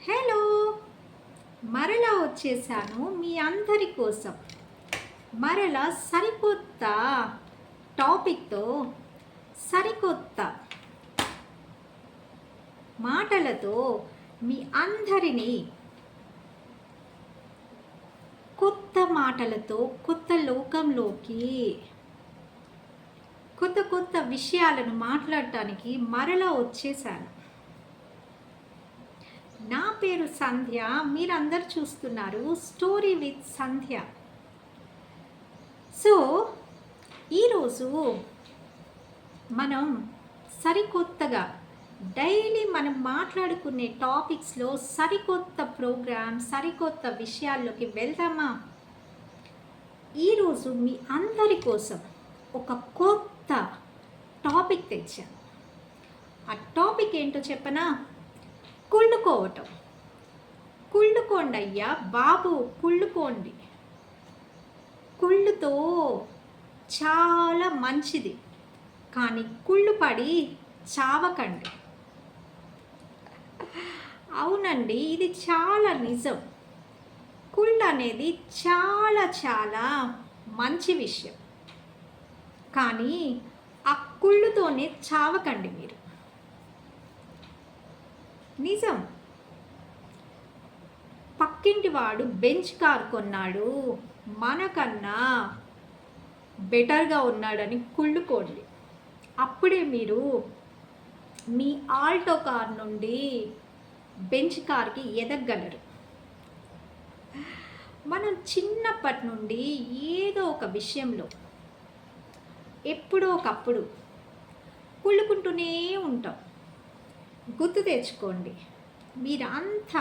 Hello! మరలా వచ్చేసాను మీ అందరి కోసం. మరలా సరికొత్త టాపిక్‌తో, సరికొత్త మాటలతో మీ అందరినీ కొత్త మాటలతో కొత్త లోకంలోకి, కొత్త కొత్త విషయాలను మాట్లాడటానికి మరలా వచ్చేసాను. నా పేరు సంధ్య. మీరందరూ చూస్తున్నారు స్టోరీ విత్ సంధ్య. సో ఈరోజు మనం సరికొత్తగా డైలీ మనం మాట్లాడుకునే టాపిక్స్లో సరికొత్త ప్రోగ్రామ్, సరికొత్త విషయాల్లోకి వెళ్దామా? ఈరోజు మీ అందరి కోసం ఒక కొత్త టాపిక్ తెచ్చాను. ఆ టాపిక్ ఏంటో చెప్పనా? కుళ్ళుకోవటం. కుళ్ళుకోండి అయ్యా బాబు, కుళ్ళుకోండి. కుళ్ళుతో చాలా మంచిది, కానీ కుళ్ళు పడి చావకండి. అవునండి, ఇది చాలా నిజం. కుళ్ళు అనేది చాలా చాలా మంచి విషయం, కానీ ఆ కుళ్ళుతోనే చావకండి మీరు. నిజం. పక్కింటి వాడు బెంచ్ కార్ కొన్నాడు, మనకన్నా బెటర్గా ఉన్నాడని కుళ్ళుకోండి. అప్పుడే మీరు మీ ఆల్టో కార్ నుండి బెంచ్ కార్కి ఎదగలరు. మనం చిన్నప్పటి నుండి ఏదో ఒక విషయంలో ఎప్పుడో ఒకప్పుడు కుళ్ళుకుంటూనే ఉంటాం. గుర్తు తెచ్చుకోండి, మీరంతా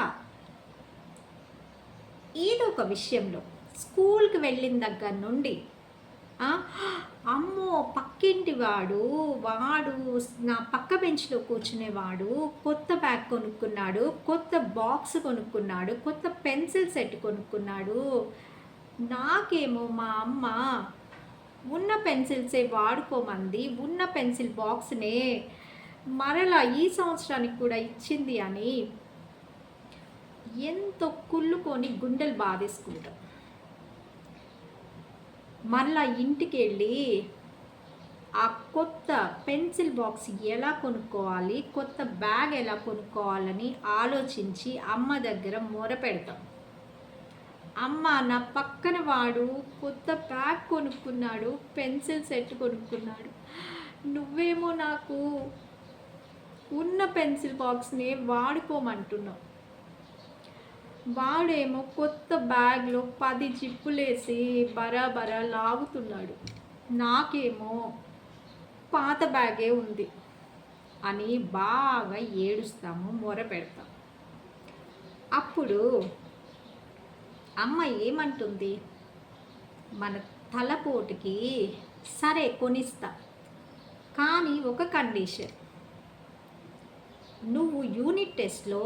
ఏదో ఒక విషయంలో స్కూల్కి వెళ్ళిన దగ్గర నుండి అమ్మో పక్కింటి వాడు నా పక్క బెంచ్లో కూర్చునేవాడు కొత్త బ్యాగ్ కొనుక్కున్నాడు, కొత్త బాక్స్ కొనుక్కున్నాడు, కొత్త పెన్సిల్ సెట్ కొనుక్కున్నాడు, నాకేమో మా అమ్మ ఉన్న పెన్సిల్సే వాడుకోమంది, ఉన్న పెన్సిల్ బాక్స్నే మరలా ఈ సంవత్సరానికి కూడా ఇచ్చింది అని ఎంతో కుళ్ళుకొని గుండెలు బాధేసుకుంటాం. మరలా ఇంటికి వెళ్ళి ఆ కొత్త పెన్సిల్ బాక్స్ ఎలా కొనుక్కోవాలి, కొత్త బ్యాగ్ ఎలా కొనుక్కోవాలని ఆలోచించి అమ్మ దగ్గర మొర పెడతాం. అమ్మ, నా పక్కన వాడు కొత్త బ్యాగ్ కొనుక్కున్నాడు, పెన్సిల్ సెట్ కొనుక్కున్నాడు, నువ్వేమో నాకు ఉన్న పెన్సిల్ బాక్స్ని వాడుకోమంటున్నావు. వాడేమో కొత్త బ్యాగ్లో 10 జిప్పులేసి బరాబరా లాగుతున్నాడు, నాకేమో పాత బ్యాగే ఉంది అని బాగా ఏడుస్తాము, మొర పెడతాం. అప్పుడు అమ్మ ఏమంటుంది? మన తలపోటుకి సరే కొనిస్తా, కానీ ఒక కండిషన్. నువ్వు యూనిట్ టెస్ట్లో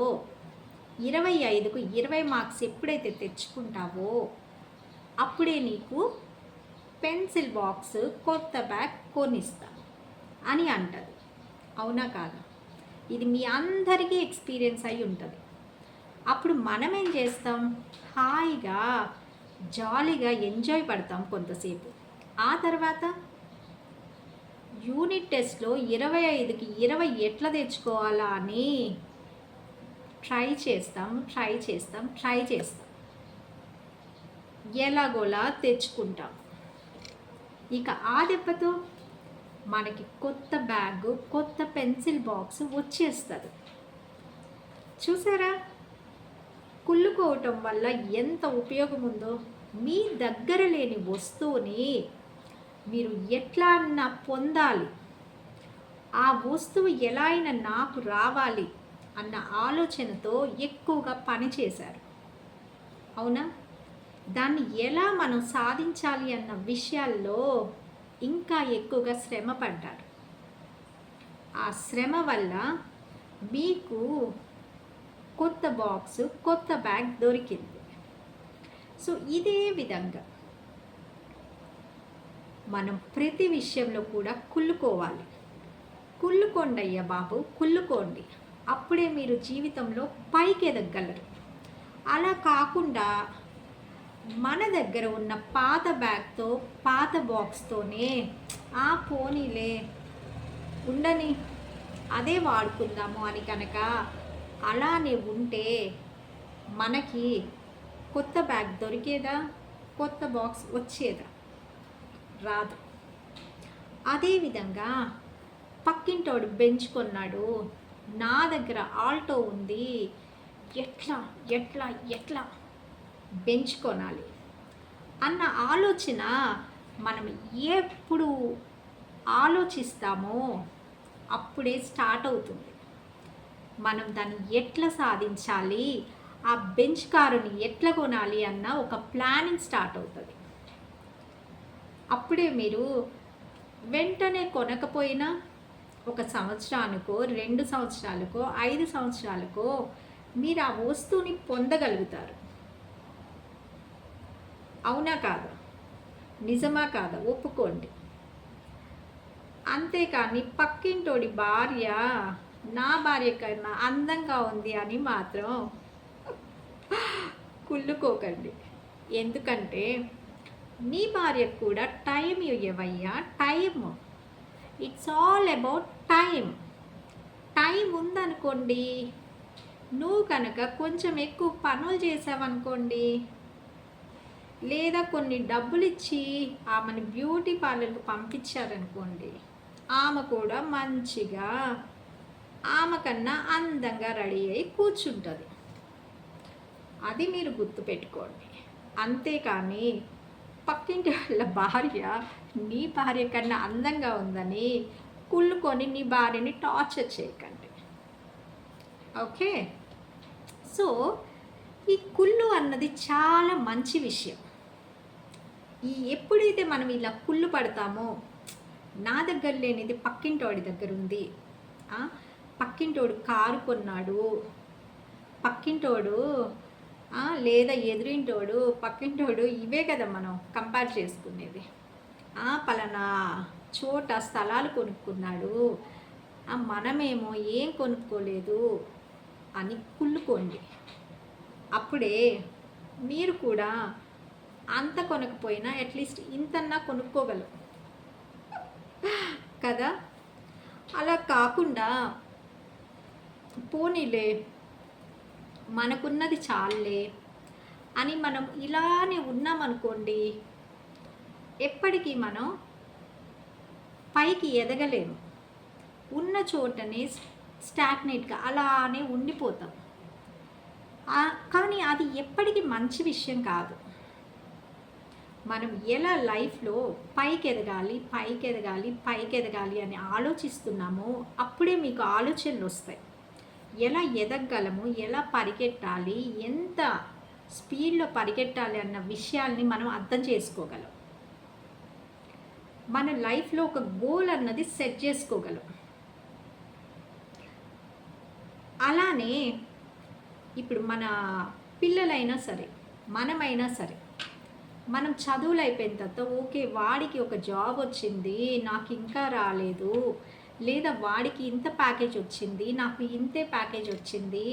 25కు 20 మార్క్స్ ఎప్పుడైతే తెచ్చుకుంటావో అప్పుడే నీకు పెన్సిల్ బాక్స్, కొత్త బ్యాగ్ కొనిస్తా అని అంటది. అవునా కాదా? ఇది మీ అందరికీ ఎక్స్పీరియన్స్ అయి ఉంటుంది. అప్పుడు మనం ఏం చేస్తాం? హాయిగా జాలీగా ఎంజాయ్ పడతాం కొంతసేపు. ఆ తర్వాత యూనిట్ టెస్ట్లో 25కి 20 ఎట్లా తెచ్చుకోవాలా అని ట్రై చేస్తాం. ఎలాగోలా తెచ్చుకుంటాం. ఇక ఆ దెబ్బతో మనకి కొత్త బ్యాగ్, కొత్త పెన్సిల్ బాక్స్ వచ్చేస్తుంది. చూసారా? కుళ్ళుకోవటం వల్ల ఎంత ఉపయోగం ఉందో. మీ దగ్గర లేని వస్తువుని మీరు ఎట్లా అన్నా పొందాలి, ఆ వస్తువు ఎలా అయినా నాకు రావాలి అన్న ఆలోచనతో ఎక్కువగా పనిచేశారు. అవునా? దాన్ని ఎలా మనం సాధించాలి అన్న విషయాల్లో ఇంకా ఎక్కువగా శ్రమ పడ్డారు. ఆ శ్రమ వల్ల మీకు కొత్త బాక్స్, కొత్త బ్యాగ్ దొరికింది. సో ఇదే విధంగా మనం ప్రతి విషయంలో కూడా కుళ్ళుకోవాలి. కుళ్ళుకోండి అయ్యా బాబు, కుళ్ళుకోండి. అప్పుడే మీరు జీవితంలో పైకి ఎదగగలరు. అలా కాకుండా మన దగ్గర ఉన్న పాత బ్యాగ్తో, పాత బాక్స్తోనే పోనీలే ఉండని, అదే వాడుకుందాము అని కనుక అలానే ఉంటే మనకి కొత్త బ్యాగ్ దొరికేదా? కొత్త బాక్స్ వచ్చేదా? రాదు. అదేవిధంగా పక్కింటోడు బెంచ్ కొన్నాడు, నా దగ్గర ఆల్టో ఉంది, ఎట్లా ఎట్లా ఎట్లా బెంచ్ కొనాలి అన్న ఆలోచన మనం ఎప్పుడు ఆలోచిస్తామో అప్పుడే స్టార్ట్ అవుతుంది. మనం దాన్ని ఎట్లా సాధించాలి, ఆ బెంచ్ కారుని ఎట్లా కొనాలి అన్న ఒక ప్లానింగ్ స్టార్ట్ అవుతుంది. అప్పుడే మీరు వెంటనే కొనకపోయినా ఒక సంవత్సరానికో, 2 సంవత్సరాలకో, 5 సంవత్సరాలకో మీరు ఆ వస్తువుని పొందగలుగుతారు. అవునా కాదా? నిజమా కాదా? ఒప్పుకోండి. అంతేకాని పక్కింటోడి భార్య నా భార్య కన్నా అందంగా ఉంది అని మాత్రం కుళ్ళుకోకండి. ఎందుకంటే నీ భార్యకు కూడా టైం ఇవ్వయ్యా. Time, it's all about time. Time ఉందనుకోండి, నువ్వు కనుక కొంచెం ఎక్కువ పనులు చేసావనుకోండి, లేదా కొన్ని డబ్బులు ఇచ్చి ఆమెను బ్యూటీ పార్లర్కి పంపించారనుకోండి, ఆమె కూడా మంచిగా ఆమె కన్నా అందంగా రెడీ అయి కూర్చుంటుంది. అది మీరు గుర్తుపెట్టుకోండి. అంతేకాని పక్కింటి వాళ్ళ భార్య నీ భార్య కన్నా అందంగా ఉందని కుళ్ళుకొని నీ భార్యని టార్చర్ చేయకండి. ఓకే? సో ఈ కుళ్ళు అన్నది చాలా మంచి విషయం. ఎప్పుడైతే మనం ఇలా కుళ్ళు పడతామో, నా దగ్గర లేనిది పక్కింటోడి దగ్గర ఉంది, పక్కింటోడు కారు కొన్నాడు, పక్కింటోడు లేదా ఎదురింటోడు, పక్కింటోడు, ఇవే కదా మనం కంపేర్ చేసుకునేది. పలానా చోట స్థలాలు కొనుక్కున్నాడు, మనమేమో ఏం కొనుక్కోలేదు అని కుళ్ళుకోండి. అప్పుడే మీరు కూడా అంత కొనకపోయినా అట్లీస్ట్ ఇంతన్నా కొనుక్కోగలరు కదా. అలా కాకుండా పోనీలే మనకున్నది చాలే అని మనం ఇలానే ఉన్నామనుకోండి, ఎప్పటికీ మనం పైకి ఎదగలేము. ఉన్న చోటనే స్టాగ్నేట్గా అలానే ఉండిపోతాం. కానీ అది ఎప్పటికీ మంచి విషయం కాదు. మనం ఎలా లైఫ్లో పైకి ఎదగాలి, పైకి ఎదగాలి, పైకి ఎదగాలి అని ఆలోచిస్తున్నామో అప్పుడే మీకు ఆలోచనలు వస్తాయి. ఎలా ఎదగగలము, ఎలా పరిగెట్టాలి, ఎంత స్పీడ్లో పరిగెట్టాలి అన్న విషయాల్ని మనం అర్థం చేసుకోగలం. మన లైఫ్లో ఒక గోల్ అన్నది సెట్ చేసుకోగలం. అలానే ఇప్పుడు మన పిల్లలైనా సరే, మనమైనా సరే, మనం చదువులు అయిపోయిన తర్వాత ఓకే వాడికి ఒక జాబ్ వచ్చింది, నాకు ఇంకా రాలేదు, లేదా వాడికి ఇంత ప్యాకేజ్ వచ్చింది, నాకు ఇంతే ప్యాకేజ్ వచ్చింది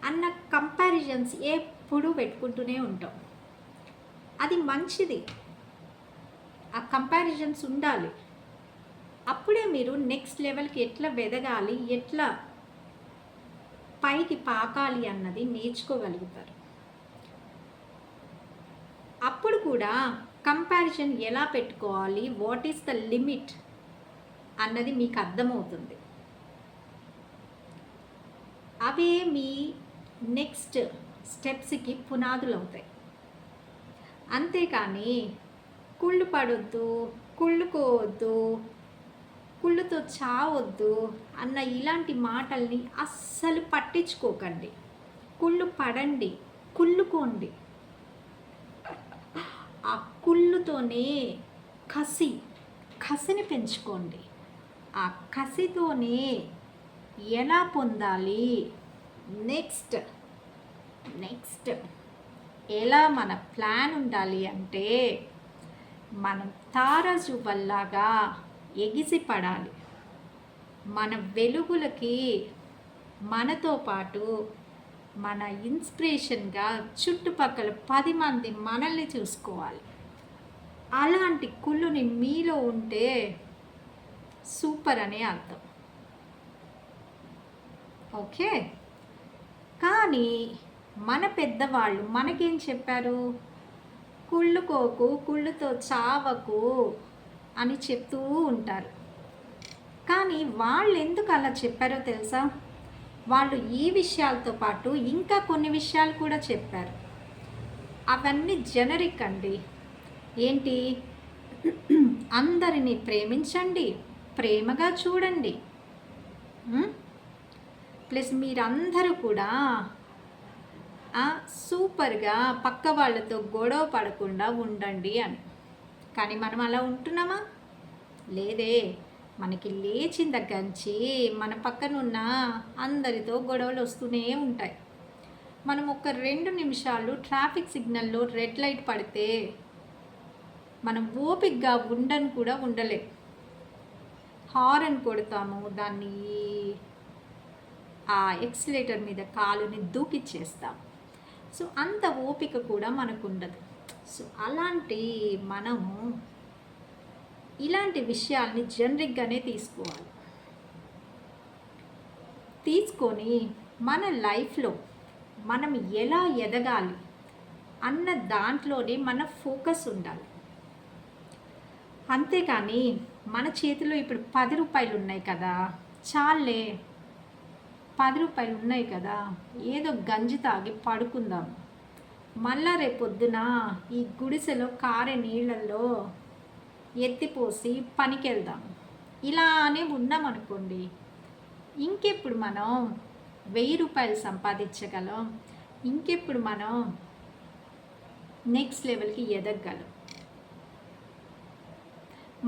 అన్న కంపారిజన్స్ ఎప్పుడూ పెట్టుకుంటూనే ఉంటాం. అది మంచిది, ఆ కంపారిజన్స్ ఉండాలి. అప్పుడే మీరు నెక్స్ట్ లెవెల్కి ఎట్లా వెదగాలి, ఎట్లా పైకి పాకాలి అన్నది నేర్చుకోగలుగుతారు. అప్పుడు కూడా కంపారిజన్ ఎలా పెట్టుకోవాలి, వాట్ ఈస్ ద లిమిట్ అన్నది మీకు అర్థమవుతుంది. అవే మీ నెక్స్ట్ స్టెప్స్కి పునాదులు అవుతాయి. అంతేకాని కుళ్ళు పడొద్దు, కుళ్ళుకోవద్దు, కుళ్ళుతో చావొద్దు అన్న ఇలాంటి మాటల్ని అస్సలు పట్టించుకోకండి. కుళ్ళు పడండి, కుళ్ళుకోండి. ఆ కుళ్ళుతోనే కసిని పెంచుకోండి. ఆ కసితోనే ఎలా పొందాలి, నెక్స్ట్ ఎలా మన ప్లాన్ ఉండాలి అంటే మనం తారాజువ్వల్లాగా ఎగిసి పడాలి. మన వెలుగులకి మనతో పాటు మన ఇన్స్పిరేషన్గా చుట్టుపక్కల 10 మంది మనల్ని చూసుకోవాలి. అలాంటి కుళ్ళుని మీలో ఉంటే సూపర్ అనే అర్థం. ఓకే. కానీ మన పెద్దవాళ్ళు మనకేం చెప్పారు? కుళ్ళుకోకు, కుళ్ళుతో చావకు అని చెప్తూ ఉంటారు. కానీ వాళ్ళు ఎందుకు అలా చెప్పారో తెలుసా? వాళ్ళు ఈ విషయాలతో పాటు ఇంకా కొన్ని విషయాలు కూడా చెప్పారు. అవన్నీ జనరిక్ అండి. ఏంటి? అందరినీ ప్రేమించండి, ప్రేమగా చూడండి, ప్లస్ మీరందరూ కూడా సూపర్గా పక్క వాళ్ళతో గొడవ పడకుండా ఉండండి అని. కానీ మనం అలా ఉంటున్నామా? లేదే. మనకి లేచిన దగ్గర నుంచి మన పక్కన ఉన్న అందరితో గొడవలు వస్తూనే ఉంటాయి. మనం ఒక 2 నిమిషాలు ట్రాఫిక్ సిగ్నల్లో రెడ్ లైట్ పడితే మనం ఓపికగా ఉండలేం. హారన్ కొడతాము, దాన్ని ఆ ఎక్సిలేటర్ మీద కాలుని దూకిచ్చేస్తాం. సో అంత ఓపిక కూడా మనకు ఉండదు. సో మనము ఇలాంటి విషయాల్ని జనరిక్గానే తీసుకొని మన లైఫ్లో మనం ఎలా ఎదగాలి అన్న దాంట్లోనే మన ఫోకస్ ఉండాలి. అంతేకాని మన చేతిలో ఇప్పుడు 10 రూపాయలు ఉన్నాయి కదా, చాలే 10 రూపాయలు ఉన్నాయి కదా, ఏదో గంజి తాగి పడుకుందాం, మళ్ళా రేపొద్దున ఈ గుడిసెలో కారే నీళ్ళల్లో ఎత్తిపోసి పనికి వెళ్దాం, ఇలానే ఉన్నామనుకోండి, ఇంకెప్పుడు మనం 1000 రూపాయలు సంపాదించగలం? ఇంకెప్పుడు మనం నెక్స్ట్ లెవెల్కి ఎదగగలం?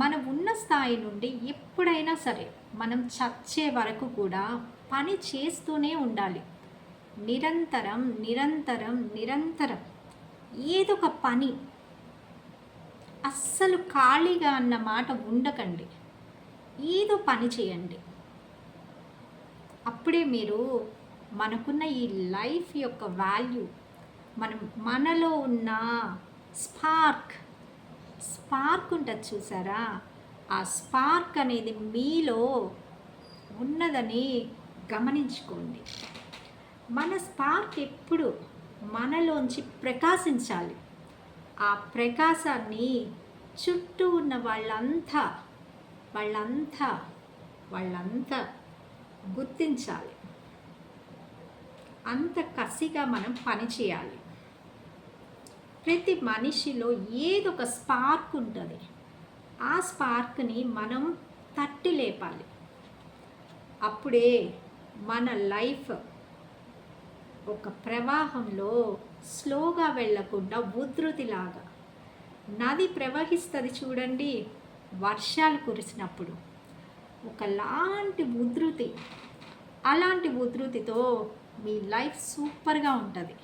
మనం ఉన్న స్థాయి నుండి ఎప్పుడైనా సరే మనం చచ్చే వరకు కూడా పని చేస్తూనే ఉండాలి. నిరంతరం నిరంతరం నిరంతరం ఏదో ఒక పని. అస్సలు ఖాళీగా అన్న మాట ఉండకండి. ఏదో పని చేయండి. అప్పుడే మీరు మనకున్న ఈ లైఫ్ యొక్క వాల్యూ, మనలో ఉన్న స్పార్క్ ఉంటుంది చూసారా, ఆ స్పార్క్ అనేది మీలో ఉన్నదని గమనించుకోండి. మన స్పార్క్ ఎప్పుడు మనలోంచి ప్రకాశించాలి. ఆ ప్రకాశాన్ని చుట్టూ ఉన్న వాళ్ళంతా గుర్తించాలి. అంత కసిగా మనం పని చేయాలి. ప్రతి మనిషిలో ఏదో ఒక స్పార్క్ ఉంటుంది. ఆ స్పార్క్ని మనం తట్టి లేపాలి. అప్పుడే మన లైఫ్ ఒక ప్రవాహంలో స్లోగా వెళ్ళకుండా ఉధృతిలాగా నది ప్రవహిస్తుంది చూడండి, వర్షాలు కురిసినప్పుడు ఒకలాంటి ఉధృతి. అలాంటి ఉధృతితో మీ లైఫ్ సూపర్గా ఉంటుంది.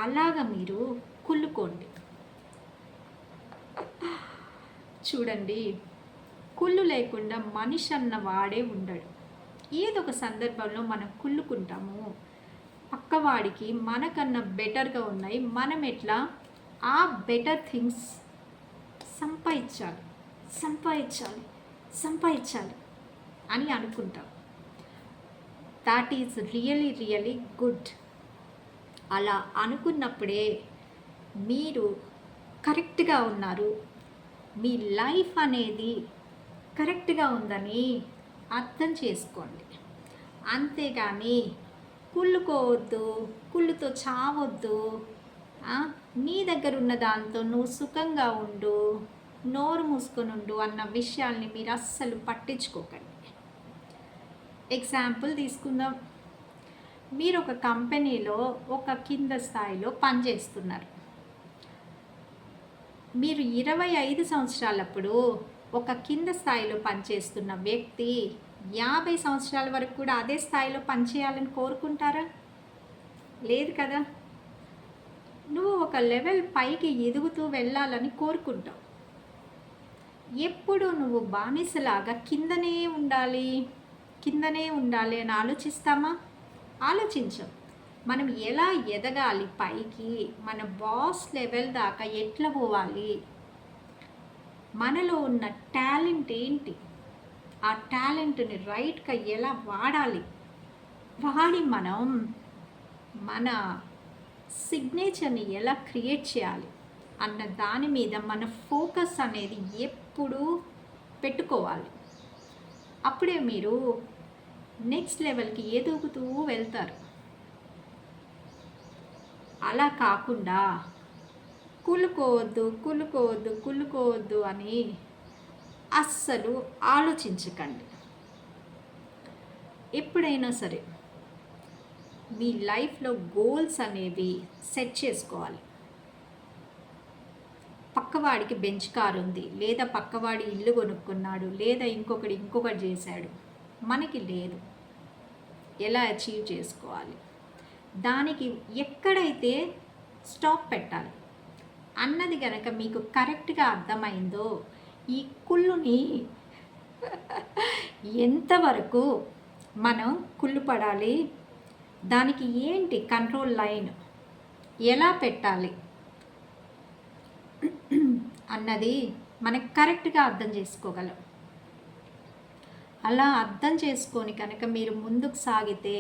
అలాగా మీరు కుళ్ళుకోండి. చూడండి, కుళ్ళు లేకుండా మనిషి అన్న వాడే ఉండడు. ఏదో ఒక సందర్భంలో మనం కుళ్ళుకుంటాము. పక్కవాడికి మనకన్నా బెటర్గా ఉన్నాయి, మనం ఎట్లా ఆ బెటర్ థింగ్స్ సంపాదించాలి అని అనుకుంటాం. That is really good. అలా అనుకున్నప్పుడే మీరు కరెక్ట్గా ఉన్నారు, మీ లైఫ్ అనేది కరెక్ట్గా ఉందని అర్థం చేసుకోండి. అంతేగాని కుళ్ళుకోవద్దు, కుళ్ళుతో చావద్దు, నీ దగ్గర ఉన్న దాంతో నువ్వు సుఖంగా ఉండు, నోరు మూసుకొని ఉండు అన్న విషయాల్ని మీరు అస్సలు పట్టించుకోకండి. ఎగ్జాంపుల్ తీసుకుందాం. మీరు ఒక కంపెనీలో ఒక కింద స్థాయిలో పనిచేస్తున్నారు. మీరు 25 సంవత్సరాలప్పుడు ఒక కింద స్థాయిలో పనిచేస్తున్న వ్యక్తి 50 సంవత్సరాల వరకు కూడా అదే స్థాయిలో పనిచేయాలని కోరుకుంటారా? లేదు కదా. నువ్వు ఒక లెవెల్ పైకి ఎదుగుతూ వెళ్ళాలని కోరుకుంటావు. ఎప్పుడు నువ్వు బానిసలాగా కిందనే కిందనే ఉండాలి అని ఆలోచిస్తామా? ఆలోచించం. మనం ఎలా ఎదగాలి పైకి, మన బాస్ లెవెల్ దాకా ఎట్లా పోవాలి, మనలో ఉన్న టాలెంట్ ఏంటి, ఆ టాలెంట్ని రైట్గా ఎలా వాడాలి, వాడి మనం మన సిగ్నేచర్ని ఎలా క్రియేట్ చేయాలి అన్న దాని మీద మన ఫోకస్ అనేది ఎప్పుడూ పెట్టుకోవాలి. అప్పుడే మీరు నెక్స్ట్ లెవెల్కి ఎదుగుతూ వెళ్తారు. అలా కాకుండా కులుకోవద్దు అని అస్సలు ఆలోచించకండి. ఎప్పుడైనా సరే మీ లైఫ్లో గోల్స్ అనేవి సెట్ చేసుకోవాలి. పక్కవాడికి బెంచ్ కార్ ఉంది, లేదా పక్కవాడి ఇల్లు కొనుక్కున్నాడు, లేదా ఇంకొకటి చేశాడు, మనకి లేదు. ఎలా అచీవ్ చేసుకోవాలి, దానికి ఎక్కడైతే స్టాప్ పెట్టాలి అన్నది గనక మీకు కరెక్ట్గా అర్థమైందో, ఈ కుళ్ళుని ఎంతవరకు మనం కుళ్ళు పడాలి, దానికి ఏంటి కంట్రోల్ లైన్ ఎలా పెట్టాలి అన్నది మనకు కరెక్ట్గా అర్థం చేసుకోగలం. అలా అర్థం చేసుకొని కనుక మీరు ముందుకు సాగితే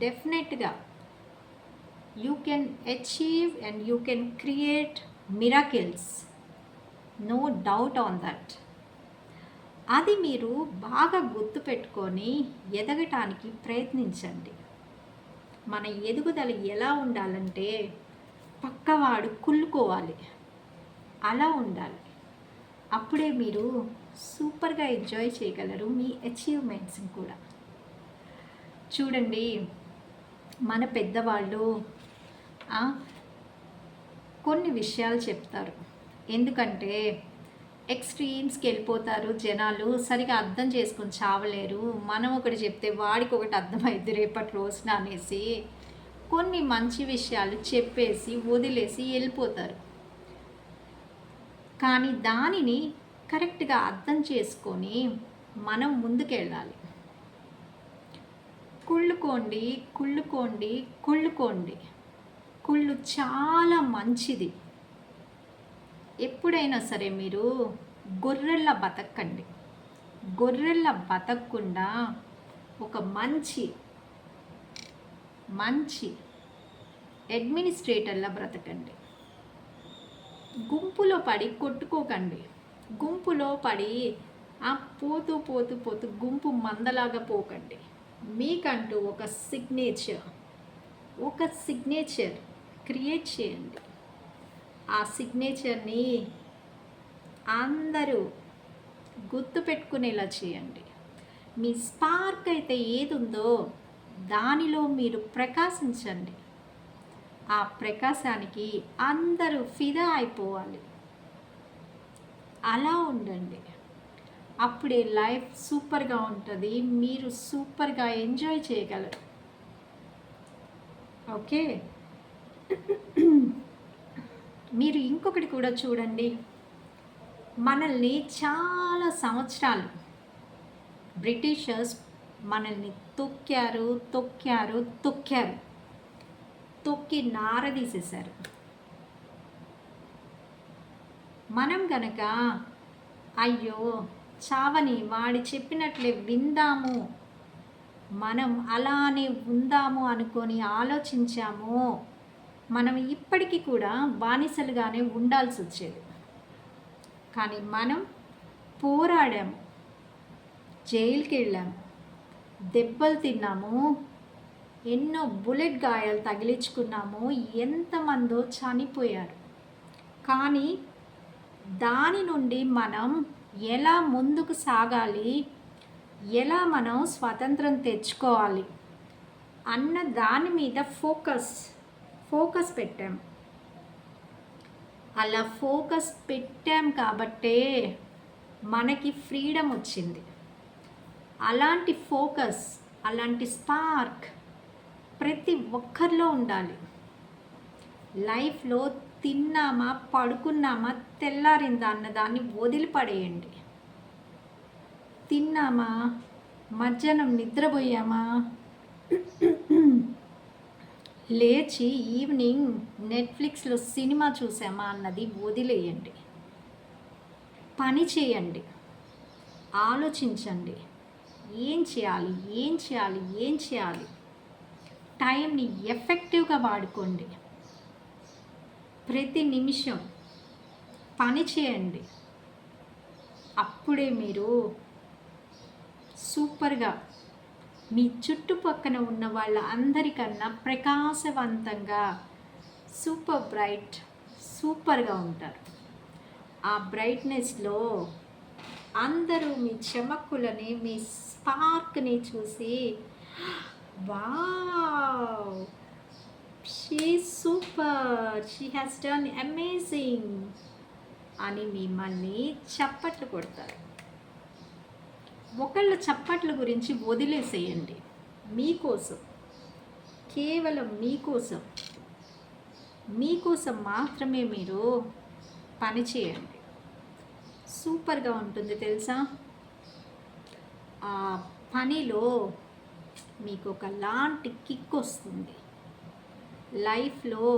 డెఫినెట్గా you can achieve and you can create miracles, no doubt on that. అది మీరు బాగా గుర్తుపెట్టుకొని ఎదగటానికి ప్రయత్నించండి. మన ఎదుగుదల ఎలా ఉండాలంటే పక్కవాడు కుళ్ళుకోవాలి, అలా ఉండాలి. అప్పుడే మీరు సూపర్గా ఎంజాయ్ చేయగలరు మీ అచీవ్మెంట్స్ని కూడా. చూడండి, మన పెద్దవాళ్ళు కొన్ని విషయాలు చెప్తారు. ఎందుకంటే ఎక్స్ట్రీమ్స్కి వెళ్ళిపోతారు జనాలు, సరిగా అర్థం చేసుకొని చావలేరు. మనం ఒకటి చెప్తే వాడికి ఒకటి అర్థమైంది రేపటి రోజున అనేసి కొన్ని మంచి విషయాలు చెప్పేసి వదిలేసి వెళ్ళిపోతారు. కానీ దానిని కరెక్ట్గా అర్థం చేసుకొని మనం ముందుకెళ్ళాలి. కుళ్ళుకోండి, కుళ్ళు చాలా మంచిది. ఎప్పుడైనా సరే మీరు గొర్రెల్లా బతకండి. గొర్రెల్లా బతకకుండా ఒక మంచి అడ్మినిస్ట్రేటర్లా బ్రతకండి. గుంపులో పడి కొట్టుకోకండి. గుంపులో పడి పోతూ గుంపు మందలాగా పోకండి. మీకంటూ ఒక సిగ్నేచర్ క్రియేట్ చేయండి. ఆ సిగ్నేచర్ని అందరూ గుర్తుపెట్టుకునేలా చేయండి. మీ స్పార్క్ అయితే ఏది ఉందో దానిలో మీరు ప్రకాశించండి. ఆ ప్రకాశానికి అందరూ ఫిదా అయిపోవాలి. అలా ఉండండి. అప్పుడే లైఫ్ సూపర్గా ఉంటుంది, మీరు సూపర్గా ఎంజాయ్ చేయగలరు. ఓకే, మీరు ఇంకొకటి కూడా చూడండి. మనల్ని చాలా సంవత్సరాలు బ్రిటిషర్స్ మనల్ని తొక్కి నారదీసేశారు. మనం గనక అయ్యో చావని వాడి చెప్పినట్లే విందాము, మనం అలానే ఉందాము అనుకొని ఆలోచించాము, మనం ఇప్పటికీ కూడా బానిసలుగానే ఉండాల్సి వచ్చేది. కానీ మనం పోరాడాము, జైలుకి వెళ్ళాము, దెబ్బలు తిన్నాము, ఎన్నో బుల్లెట్ గాయాలు తగిలించుకున్నాము, ఎంతమందో చనిపోయారు. కానీ దాని నుండి మనం ఎలా ముందుకు సాగాలి, ఎలా మనం స్వాతంత్రం తెచ్చుకోవాలి అన్న దాని మీద ఫోకస్ పెట్టాం. అలా ఫోకస్ పెట్టాం కాబట్టే మనకి ఫ్రీడమ్ వచ్చింది. అలాంటి ఫోకస్, అలాంటి స్పార్క్ ప్రతి ఒక్కరిలో ఉండాలి. లైఫ్లో తిన్నామా, పడుకున్నామా, తెల్లారిందా అన్నదాన్ని వదిలిపడేయండి. తిన్నామా, మధ్యాహ్నం నిద్రపోయామా, లేచి ఈవినింగ్ నెట్ఫ్లిక్స్లో సినిమా చూసామా అన్నది వదిలేయండి. పని చేయండి, ఆలోచించండి. ఏం చేయాలి, ఏం చేయాలి, ఏం చేయాలి. టైంని ఎఫెక్టివ్గా వాడుకోండి. ప్రతి నిమిషం పని చేయండి. అప్పుడే మీరు సూపర్గా మీ చుట్టుపక్కన ఉన్న వాళ్ళ అందరికన్నా ప్రకాశవంతంగా, సూపర్ బ్రైట్, సూపర్గా ఉంటారు. ఆ బ్రైట్నెస్లో అందరూ మీ చమక్కులని, మీ స్పార్క్ని చూసి wow, she super, she has done amazing అని మిమ్మల్ని చప్పట్లు కొడతారు. ఒకళ్ళ చప్పట్ల గురించి వదిలేసేయండి. మీకోసం, కేవలం మీకోసం, మీకోసం మాత్రమే మీరు పని చేయండి. సూపర్గా ఉంటుంది తెలుసా. ఆ పనిలో మీకు ఒకలాంటి కిక్ వస్తుంది. లైఫ్లో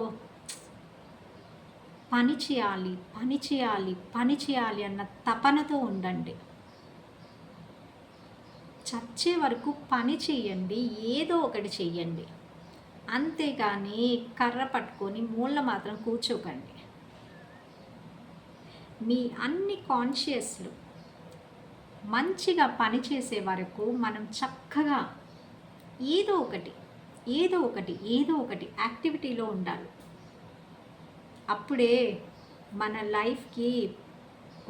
పని చేయాలి, పని చేయాలి, పని చేయాలి అన్న తపనతో ఉండండి. చచ్చే వరకు పని చేయండి, ఏదో ఒకటి చెయ్యండి. అంతేగాని కర్ర పట్టుకొని మూల మాత్రం కూర్చోకండి. మీ అన్ని కాన్షియస్లు మంచిగా పనిచేసే వరకు మనం చక్కగా ఏదో ఒకటి ఏదో ఒకటి ఏదో ఒకటి యాక్టివిటీలో ఉండాలి. అప్పుడే మన లైఫ్కి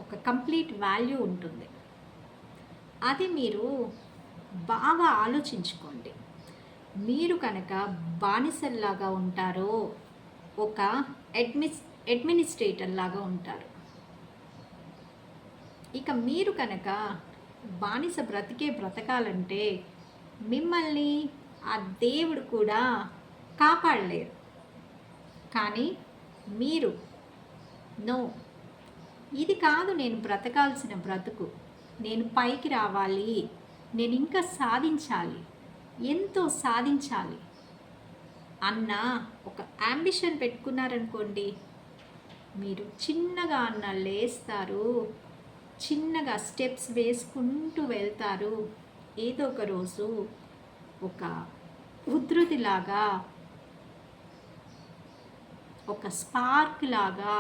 ఒక కంప్లీట్ వాల్యూ ఉంటుంది. అది మీరు బాగా ఆలోచించుకోండి. మీరు కనుక బానిసల్లాగా ఉంటారో ఒక అడ్మినిస్ట్రేటర్ లాగా ఉంటారు. ఇక మీరు కనుక బానిస బ్రతకాలంటే మిమ్మల్ని ఆ దేవుడు కూడా కాపాడలేరు. కానీ మీరు నో, ఇది కాదు నేను బ్రతకాల్సిన బ్రతుకు, నేను పైకి రావాలి, నేను ఇంకా సాధించాలి, ఎంతో సాధించాలి అన్న ఒక యాంబిషన్ పెట్టుకున్నారనుకోండి, మీరు చిన్నగా అన్న లేస్తారు, చిన్నగా స్టెప్స్ వేసుకుంటూ వెళ్తారు. ఏదో ఒక రోజు ఒక ఉధృతిలాగా, ఒక స్పార్క్ లాగా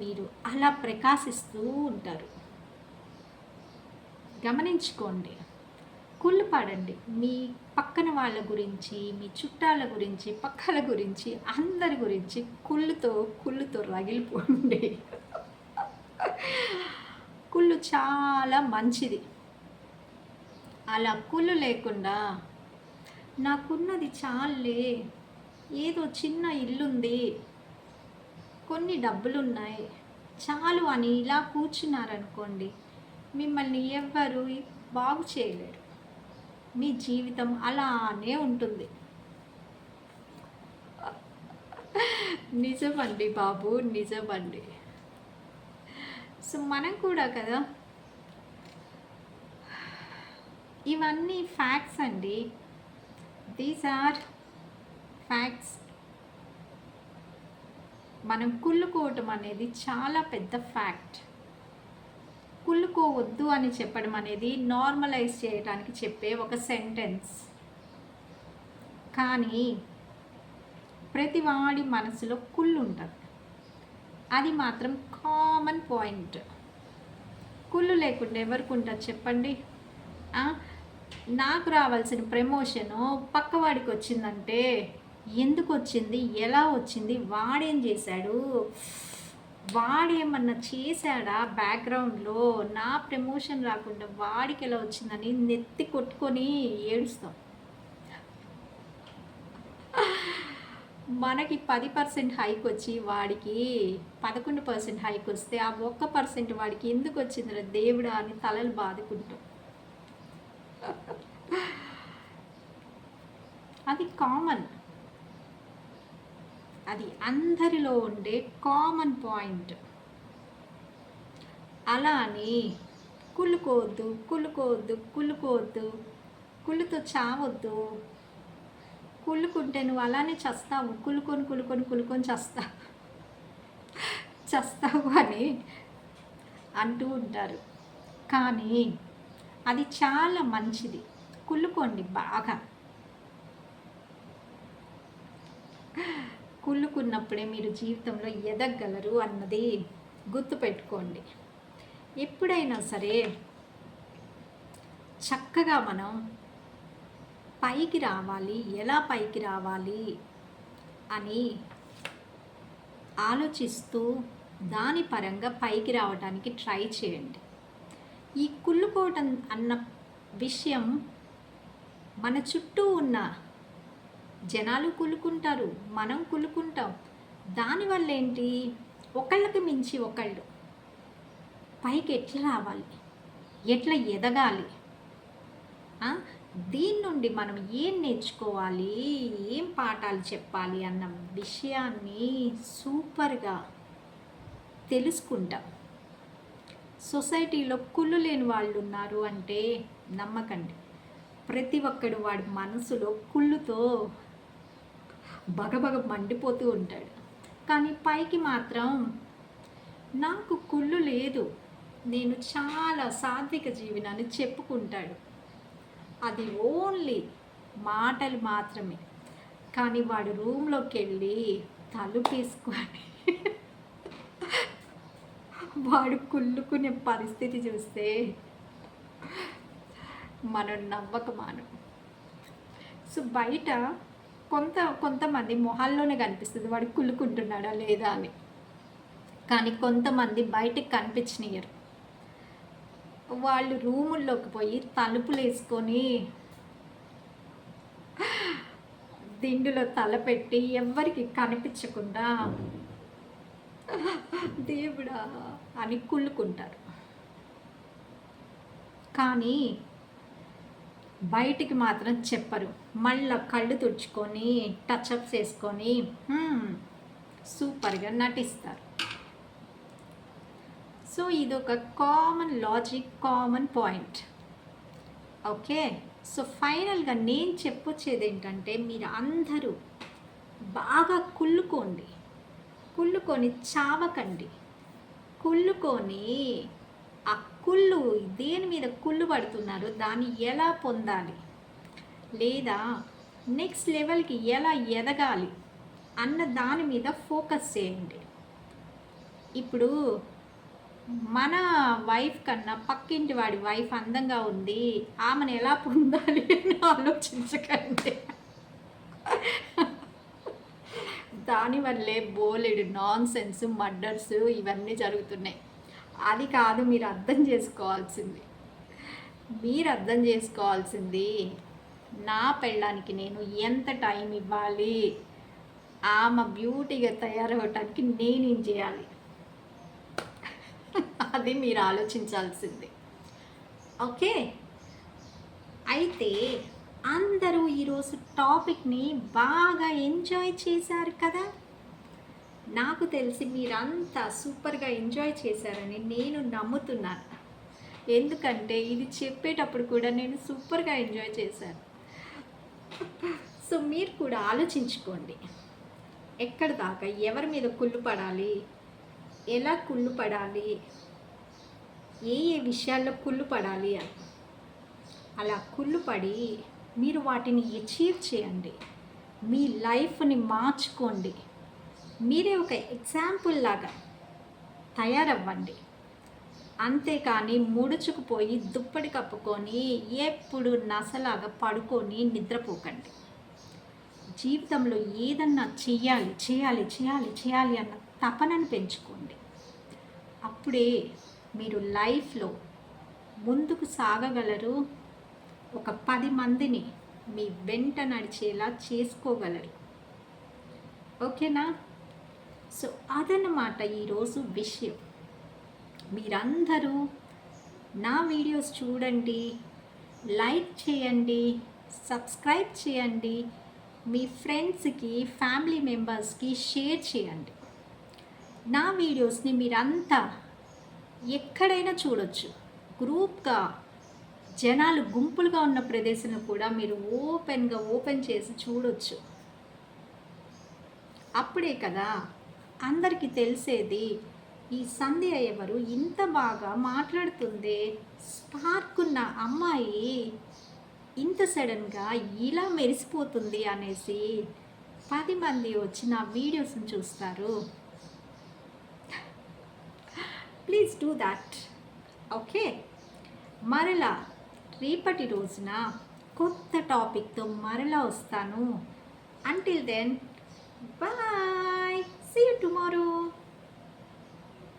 మీరు అలా ప్రకాశిస్తూ ఉంటారు. గమనించుకోండి, కుళ్ళు పడండి. మీ పక్కన వాళ్ళ గురించి, మీ చుట్టాల గురించి, పక్కల గురించి, అందరి గురించి కుళ్ళుతో రగిలిపోండి. కుళ్ళు చాలా మంచిది. అలా కుళ్ళు లేకుండా నాకున్నది చాలే, ఏదో చిన్న ఇల్లుంది, కొన్ని డబ్బులున్నాయి చాలు అని ఇలా కూర్చున్నారనుకోండి, మిమ్మల్ని ఎవ్వరూ బాగు చేయలేరు. మీ జీవితం అలానే ఉంటుంది. నిజమండి బాబు, నిజమండి. సో మనం కూడా కదా, ఇవన్నీ ఫ్యాక్ట్స్ అండి. These are facts. మనం కుళ్ళుకోవటం అనేది చాలా పెద్ద ఫ్యాక్ట్. కుళ్ళుకోవద్దు అని చెప్పడం అనేది నార్మలైజ్ చేయడానికి చెప్పే ఒక సెంటెన్స్. కానీ ప్రతివాడి మనసులో కుళ్ళు ఉంటుంది. అది మాత్రం కామన్ పాయింట్. కుళ్ళు లేకుండా ఎవరికి ఉంటుంది చెప్పండి? నాకు రావాల్సిన ప్రమోషను పక్కవాడికి వచ్చిందంటే ఎందుకు వచ్చింది, ఎలా వచ్చింది, వాడేం చేశాడు, వాడేమన్నా చేశాడా బ్యాక్గ్రౌండ్లో, నా ప్రమోషన్ రాకుండా వాడికి ఎలా వచ్చిందని నెత్తి కొట్టుకొని ఏడుస్తాం. మనకి 10% హైక్ వచ్చి వాడికి 11% హైక్ వస్తే ఆ 1% వాడికి ఎందుకు వచ్చిందిరా దేవుడా అని తలలు బాదుకుంటాం. అది కామన్, అది అందరిలో ఉండే కామన్ పాయింట్. అలా అని కుళ్ళుకోవద్దు, కుళ్ళుకోవద్దు, కుళ్ళుకోవద్దు, కుళ్ళుతో చావొద్దు. కుళ్ళుకుంటే నువ్వు అలానే చస్తావు. కుళ్ళుకొని కుళ్ళుకొని కుళ్ళుకొని చస్తావు అని అంటూ ఉంటారు. కానీ అది చాలా మంచిది. కుళ్ళుకోండి బాగా. కుళ్ళుకున్నప్పుడే మీరు జీవితంలో ఎదగగలరు అన్నది గుర్తుపెట్టుకోండి. ఎప్పుడైనా సరే చక్కగా మనం పైకి రావాలి, ఎలా పైకి రావాలి అని ఆలోచిస్తూ దాని పరంగా పైకి రావడానికి ట్రై చేయండి. ఈ కుళ్ళుకోవటం అన్న విషయం మన చుట్టూ ఉన్న జనాలు కుళ్ళుకుంటారు, మనం కుళ్ళుకుంటాం. దానివల్ల ఏంటి, ఒకళ్ళకి మించి ఒకళ్ళు పైకి ఎట్లా రావాలి, ఎట్లా ఎదగాలి, దీని నుండి మనం ఏం నేర్చుకోవాలి, ఏం పాఠాలు చెప్పాలి అన్న విషయాన్ని సూపర్గా తెలుసుకుంటాం. సొసైటీలో కుళ్ళు లేని వాళ్ళు ఉన్నారు అంటే నమ్మకండి. ప్రతి ఒక్కడు వాడి మనసులో కుళ్ళుతో బగబగ మండిపోతూ ఉంటాడు. కానీ పైకి మాత్రం నాకు కుళ్ళు లేదు, నేను చాలా సాత్విక జీవినాన్ని చెప్పుకుంటాడు. అది ఓన్లీ మాటలు మాత్రమే. కానీ వాడు రూమ్లోకి వెళ్ళి తలుపేసుకొని వాడు కుళ్ళుకునే పరిస్థితి చూస్తే మనం నవ్వకమానం. సో బయట కొంతమంది మొహాల్లోనే కనిపిస్తుంది వాడు కుళ్ళుకుంటున్నాడా లేదా అని. కానీ కొంతమంది బయటకు కనిపించనియరు. వాళ్ళు రూముల్లోకి పోయి తలుపులు వేసుకొని దిండులో తల పెట్టి ఎవ్వరికి కనిపించకుండా దేవుడా అని కుళ్ళుకుంటారు. కానీ బయటికి మాత్రం చెప్పరు. మళ్ళీ కళ్ళు తుడుచుకొని టచ్అప్స్ వేసుకొని సూపర్గా నటిస్తారు. సో ఇదొక common logic, common point. Okay, so ఫైనల్గా నేను చెప్పొచ్చేది ఏంటంటే, మీరు అందరూ బాగా కుళ్ళుకోండి, కుళ్ళుకొని చావకండి. కుళ్ళుకొని ఆ కుళ్ళు దేని మీద కుళ్ళు పడుతున్నారో దాన్ని ఎలా పొందాలి, లేదా నెక్స్ట్ లెవెల్కి ఎలా ఎదగాలి అన్న దాని మీద ఫోకస్ చేయండి. ఇప్పుడు మన వైఫ్ కన్నా పక్కింటి వాడి వైఫ్ అందంగా ఉంది, ఆమెను ఎలా పొందాలి అని ఆలోచించకండి. దానివల్లే బోలెడు నాన్ సెన్స్, మర్డర్స్ ఇవన్నీ జరుగుతున్నాయి. అది కాదు మీరు అర్థం చేసుకోవాల్సింది. మీరు అర్థం చేసుకోవాల్సింది, నా పెళ్ళానికి నేను ఎంత టైం ఇవ్వాలి, ఆమె బ్యూటీగా తయారవటానికి నేనేం చేయాలి, అది మీరు ఆలోచించాల్సింది. ఓకే, అయితే అందరూ ఈరోజు టాపిక్ని బాగా ఎంజాయ్ చేశారు కదా. నాకు తెలిసి మీరంతా సూపర్గా ఎంజాయ్ చేశారని నేను నమ్ముతున్నాను. ఎందుకంటే ఇది చెప్పేటప్పుడు కూడా నేను సూపర్గా ఎంజాయ్ చేశాను. సో మీరు కూడా ఆలోచించుకోండి, ఎక్కడ దాకా ఎవరి మీద కుళ్ళు పడాలి, ఎలా కుళ్ళు పడాలి, ఏ విషయాల్లో కుళ్ళు పడాలి అని. అలా కుళ్ళు పడి మీరు వాటిని అచీవ్ చేయండి, మీ లైఫ్ని మార్చుకోండి. మీరే ఒక ఎగ్జాంపుల్ లాగా తయారవ్వండి. అంతేకాని ముడుచుకుపోయి దుప్పటి కప్పుకొని ఎప్పుడు నసలాగా పడుకొని నిద్రపోకండి. జీవితంలో ఏదన్నా చెయ్యాలి చేయాలి చేయాలి చేయాలి అన్న తపనను పెంచుకోండి. అప్పుడే మీరు లైఫ్లో ముందుకు సాగగలరు. ఒక 10 మందిని మీ వెంట నడిచేలా చేసుకోగలరు. ఓకేనా? సో అదన్నమాట ఈరోజు విషయం. మీరందరూ నా వీడియోస్ చూడండి, లైక్ చేయండి, సబ్స్క్రైబ్ చేయండి, మీ ఫ్రెండ్స్కి, ఫ్యామిలీ మెంబర్స్కి షేర్ చేయండి. నా వీడియోస్ని మీరంతా ఎక్కడైనా చూడొచ్చు. గ్రూప్గా జనాలు గుంపులుగా ఉన్న ప్రదేశంలో కూడా మీరు ఓపెన్ చేసి చూడొచ్చు. అప్పుడే కదా అందరికీ తెలిసేది, ఈ సంధ్య ఎవరు ఇంత బాగా మాట్లాడుతుందే, స్పార్క్ ఉన్న అమ్మాయి ఇంత సడన్గా ఇలా మెరిసిపోతుంది అనేసి 10 మంది వచ్చి నా వీడియోస్ని చూస్తారు. Please do that. ఓకే, మరలా రేపటి రోజున కొత్త టాపిక్తో మరలా వస్తాను. Until then, bye, see you tomorrow.